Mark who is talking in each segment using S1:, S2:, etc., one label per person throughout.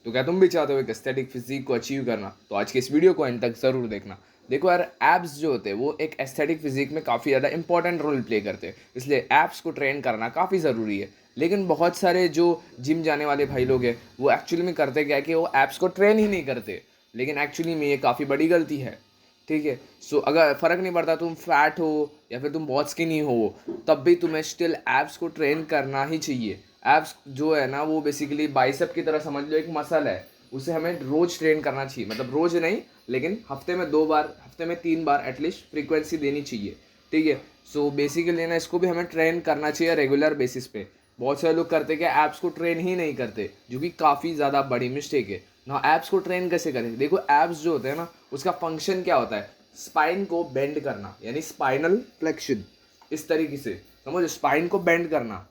S1: तो क्या तुम भी चाहते हो एक एस्थेटिक फिजिक को अचीव करना? तो आज के इस वीडियो को एंड तक ज़रूर देखना। देखो यार, एब्स जो होते हैं वो एक एस्थेटिक फिजिक में काफ़ी ज़्यादा इंपॉर्टेंट रोल प्ले करते हैं, इसलिए एब्स को ट्रेन करना काफ़ी ज़रूरी है। लेकिन बहुत सारे जो जिम जाने वाले भाई लोग हैं वो एक्चुअली में करते क्या है कि वो एब्स को ट्रेन ही नहीं करते, लेकिन एक्चुअली में ये काफ़ी बड़ी गलती है। ठीक है, सो अगर फ़र्क नहीं पड़ता तुम फैट हो या फिर तुम बहुत स्किनी हो, तब भी तुम्हें स्टिल एब्स को ट्रेन करना ही चाहिए। एब्स जो है ना वो बेसिकली बाइसेप की तरह समझ लो, एक मसल है। उसे हमें रोज ट्रेन करना चाहिए, मतलब रोज नहीं, लेकिन हफ्ते में 2 बार, हफ्ते में 3 बार एटलीस्ट फ्रीक्वेंसी देनी चाहिए। ठीक है, सो बेसिकली ना इसको भी हमें ट्रेन करना चाहिए रेगुलर बेसिस पे। बहुत सारे लोग करते क्या, एप्स को ट्रेन ही नहीं करते, जो कि काफ़ी ज़्यादा बड़ी मिस्टेक है ना। एप्स को ट्रेन कैसे करें? देखो, एप्स जो होते हैं ना उसका फंक्शन क्या होता है, स्पाइन को बेंड करना, यानी स्पाइनल फ्लेक्शन। इस तरीके से समझो, स्पाइन को बेंड करना।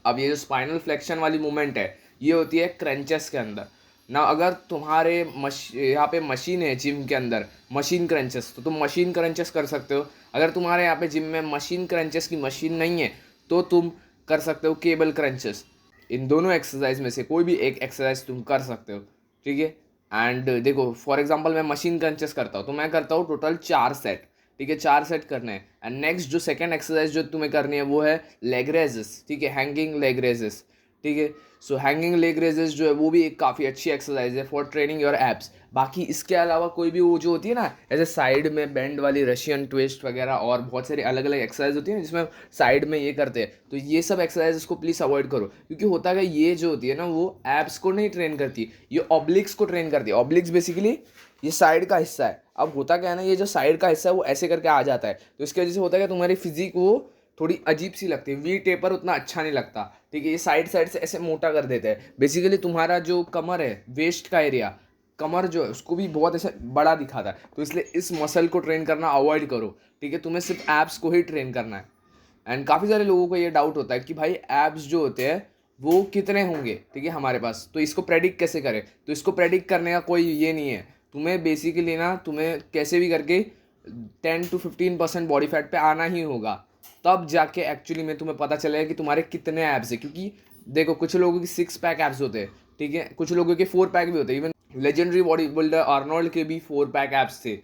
S1: अब ये जो स्पाइनल फ्लेक्शन वाली मूवमेंट है ये होती है क्रंचेस के अंदर ना। अगर तुम्हारे यहाँ पे मशीन है जिम के अंदर, मशीन क्रंचेस, तो तुम मशीन क्रंचेस कर सकते हो। अगर तुम्हारे यहाँ पे जिम में मशीन क्रंचेस की मशीन नहीं है तो तुम कर सकते हो केबल क्रंचेस। इन दोनों एक्सरसाइज में से कोई भी एक एक्सरसाइज तुम कर सकते हो। ठीक है, एंड देखो फॉर एग्जांपल मैं मशीन क्रंचेस करता हूँ तो मैं करता हूँ टोटल 4 सेट। ठीक है, 4 सेट करने हैं। एंड नेक्स्ट जो सेकंड एक्सरसाइज जो तुम्हें करनी है वो है लेग रेजेस। ठीक है, हैंगिंग लेग रेजेस। ठीक है, सो हैंगिंग लेग रेजेस जो है वो भी एक काफ़ी अच्छी एक्सरसाइज है फॉर ट्रेनिंग योर एब्स। बाकी इसके अलावा कोई भी वो जो होती है ना, ऐसे साइड में बेंड वाली रशियन ट्विस्ट वगैरह और बहुत सारी अलग अलग एक्सरसाइज होती है जिसमें साइड में ये करते हैं, तो ये सब एक्सरसाइज को प्लीज़ अवॉइड करो। क्योंकि होता है ये जो होती है ना वो एब्स को नहीं ट्रेन करती, ये ऑब्लिक्स को ट्रेन करती है। ऑब्लिक्स बेसिकली ये साइड का हिस्सा है। अब होता क्या है ना, ये जो साइड का हिस्सा है वो ऐसे करके आ जाता है, तो इसकी वजह से होता है कि तुम्हारी फिजिक वो थोड़ी अजीब सी लगती है, वी टेपर उतना अच्छा नहीं लगता। ठीक है, ये साइड साइड से ऐसे मोटा कर देते हैं। बेसिकली तुम्हारा जो कमर है, वेस्ट का एरिया, कमर जो है उसको भी बहुत ऐसे बड़ा दिखाता है, तो इसलिए इस मसल को ट्रेन करना अवॉइड करो। ठीक है, तुम्हें सिर्फ एब्स को ही ट्रेन करना है। एंड काफ़ी सारे लोगों को ये डाउट होता है कि भाई एब्स जो होते हैं वो कितने होंगे, ठीक है, हमारे पास, तो इसको प्रेडिक्ट कैसे करें? तो इसको प्रेडिक्ट करने का कोई ये नहीं है। तुम्हें बेसिकली ना तुम्हें कैसे भी करके 10 to 15% बॉडी फैट पे आना ही होगा, तब जाके एक्चुअली में तुम्हें पता चलेगा कि तुम्हारे कितने एब्स है। क्योंकि देखो, कुछ लोगों की 6 पैक एब्स होते हैं, ठीक है, कुछ लोगों के 4 पैक भी होते हैं। Even legendary body builder Arnold के भी 4 पैक एब्स थे।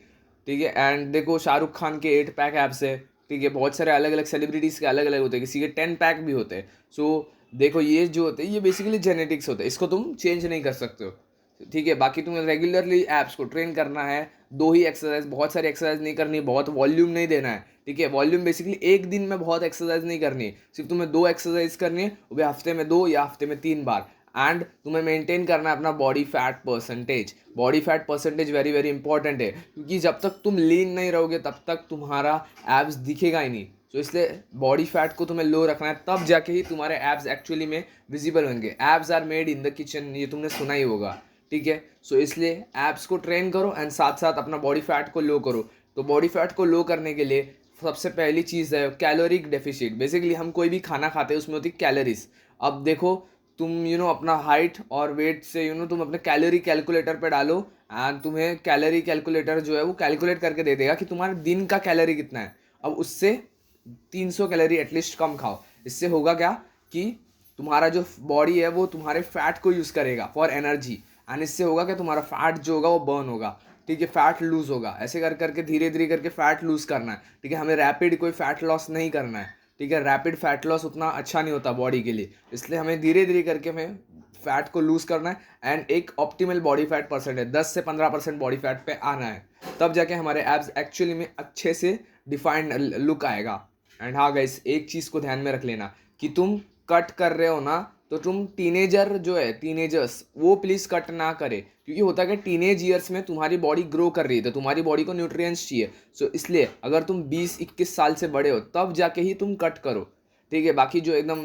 S1: ठीक है, एंड देखो शाहरुख खान के 8 पैक एब्स है। ठीक है, बहुत सारे अलग अलग सेलिब्रिटीज़ के अलग अलग होते हैं, किसी के 10 पैक भी होते हैं। सो देखो, ये जो होते हैं ये बेसिकली जेनेटिक्स होते हैं, इसको तुम चेंज नहीं कर सकते हो। ठीक है, बाकी तुम्हें रेगुलरली एप्स को ट्रेन करना है। 2 ही एक्सरसाइज, बहुत सारी एक्सरसाइज नहीं करनी, बहुत वॉल्यूम नहीं देना है। ठीक है, वॉल्यूम बेसिकली एक दिन में बहुत एक्सरसाइज नहीं करनी है, सिर्फ तुम्हें 2 एक्सरसाइज करनी है, वो भी हफ्ते में 2 या हफ्ते में 3 बार। एंड तुम्हें मेंटेन करना है अपना body fat percentage. Body fat percentage very very important है, क्योंकि जब तक तुम लीन नहीं रहोगे तब तक तुम्हारा एब्स दिखेगा ही नहीं। तो इसलिए बॉडी फैट को तुम्हें लो रखना है, तब जाके ही तुम्हारे एब्स एक्चुअली में विजिबल होंगे। Abs are made in the kitchen, ये तुमने सुना ही होगा। ठीक है, सो इसलिए एब्स को ट्रेन करो एंड साथ साथ अपना बॉडी फैट को लो करो। तो बॉडी फैट को लो करने के लिए सबसे पहली चीज़ है कैलोरिक डेफिसिट। बेसिकली हम कोई भी खाना खाते हैं उसमें होती है कैलोरीज। अब देखो, तुम अपना हाइट और वेट से तुम अपने कैलोरी कैलकुलेटर पे डालो, एंड तुम्हें कैलोरी कैलकुलेटर जो है वो कैलकुलेट करके दे देगा कि तुम्हारे दिन का कैलोरी कितना है। अब उससे 300 कैलोरी एटलीस्ट कम खाओ। इससे होगा क्या कि तुम्हारा जो बॉडी है वो तुम्हारे फैट को यूज़ करेगा फॉर एनर्जी, एंड इससे होगा कि तुम्हारा फैट जो होगा वो बर्न होगा। ठीक है, फैट लूज होगा। ऐसे कर करके धीरे धीरे करके फैट लूज करना है। ठीक है, हमें रैपिड कोई फैट लॉस नहीं करना है। ठीक है, रैपिड फैट लॉस उतना अच्छा नहीं होता बॉडी के लिए, इसलिए हमें धीरे धीरे करके हमें फैट को लूज करना है। एंड एक ऑप्टिमल बॉडी फैट परसेंटेज 10 से 15% बॉडी फैट पे आना है, तब जाके हमारे एब्स एक्चुअली में अच्छे से डिफाइंड लुक आएगा। एंड हाँ गाइस, एक चीज़ को ध्यान में रख लेना कि तुम कट कर रहे हो ना, तो तुम टीनेजर जो है, टीनेजर्स, वो प्लीज़ कट ना करे। क्योंकि होता है कि टीनेज ईयर्स में तुम्हारी बॉडी ग्रो कर रही है, तो तुम्हारी बॉडी को न्यूट्रिएंट्स चाहिए। सो इसलिए अगर तुम 20-21 साल से बड़े हो तब जाके ही तुम कट करो। ठीक है, बाकी जो एकदम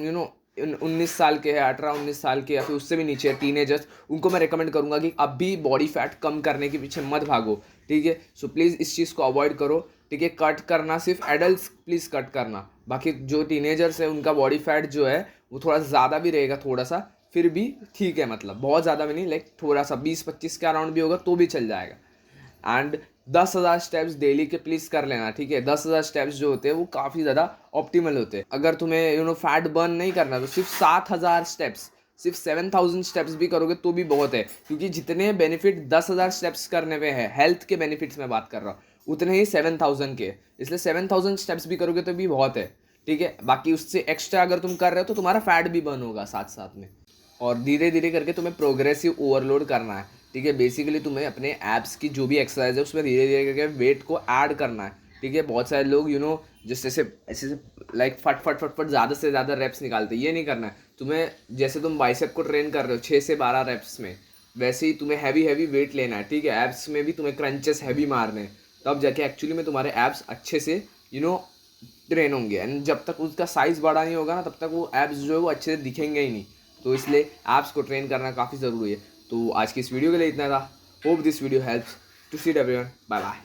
S1: 19 साल के हैं, 18-19 साल के या फिर उससे भी नीचे टीनेजर्स, उनको मैं रिकमेंड करूंगा कि अब भी बॉडी फैट कम करने के पीछे मत भागो। ठीक है, सो प्लीज़ इस चीज़ को अवॉइड करो। ठीक है, कट करना सिर्फ एडल्ट प्लीज़ कट करना। बाकी जो टीनेजर्स है उनका बॉडी फैट जो है वो थोड़ा ज़्यादा भी रहेगा, थोड़ा सा फिर भी ठीक है, मतलब बहुत ज़्यादा भी नहीं, लाइक थोड़ा सा 20-25 के अराउंड भी होगा तो भी चल जाएगा। एंड 10,000 स्टेप्स डेली के प्लीज़ कर लेना। ठीक है, 10,000 स्टेप्स जो होते हैं वो काफ़ी ज़्यादा ऑप्टिमल होते हैं। अगर तुम्हें फैट बर्न नहीं करना तो सिर्फ 7,000 स्टेप्स, सिर्फ 7,000 स्टेप्स भी करोगे तो भी बहुत है, क्योंकि जितने बेनिफिट 10,000 स्टेप्स करने में है, हेल्थ के बेनिफिट्स में बात कर रहा हूँ, उतने ही 7,000 के, इसलिए 7,000 स्टेप्स भी करोगे तो भी बहुत है। ठीक है, बाकी उससे एक्स्ट्रा अगर तुम कर रहे हो तो तुम्हारा फैट भी बर्न होगा साथ साथ में। और धीरे धीरे करके तुम्हें प्रोग्रेसिव ओवरलोड करना है। ठीक है, बेसिकली तुम्हें अपने एब्स की जो भी एक्सरसाइज है उसमें धीरे धीरे करके वेट को ऐड करना है। ठीक है, बहुत सारे लोग जैसे ऐसे ऐसे लाइक फट फट फट फट ज़्यादा से ज़्यादा रेप्स निकालते हैं, ये नहीं करना है तुम्हें। जैसे तुम बाइसेप को ट्रेन कर रहे हो 6 से 12 रेप्स में, वैसे ही तुम्हें हैवी हैवी वेट लेना है। ठीक है, एब्स में भी तुम्हें क्रंचेस हैवी मारने हैं, तब जाके एक्चुअली में तुम्हारे एब्स अच्छे से ट्रेन होंगे। एंड जब तक उसका साइज़ बड़ा नहीं होगा ना, तब तक वो एब्स जो है वो अच्छे से दिखेंगे ही नहीं। तो इसलिए एब्स को ट्रेन करना काफ़ी ज़रूरी है। तो आज की इस वीडियो के लिए इतना था। Hope this video helps to see everyone. Bye bye.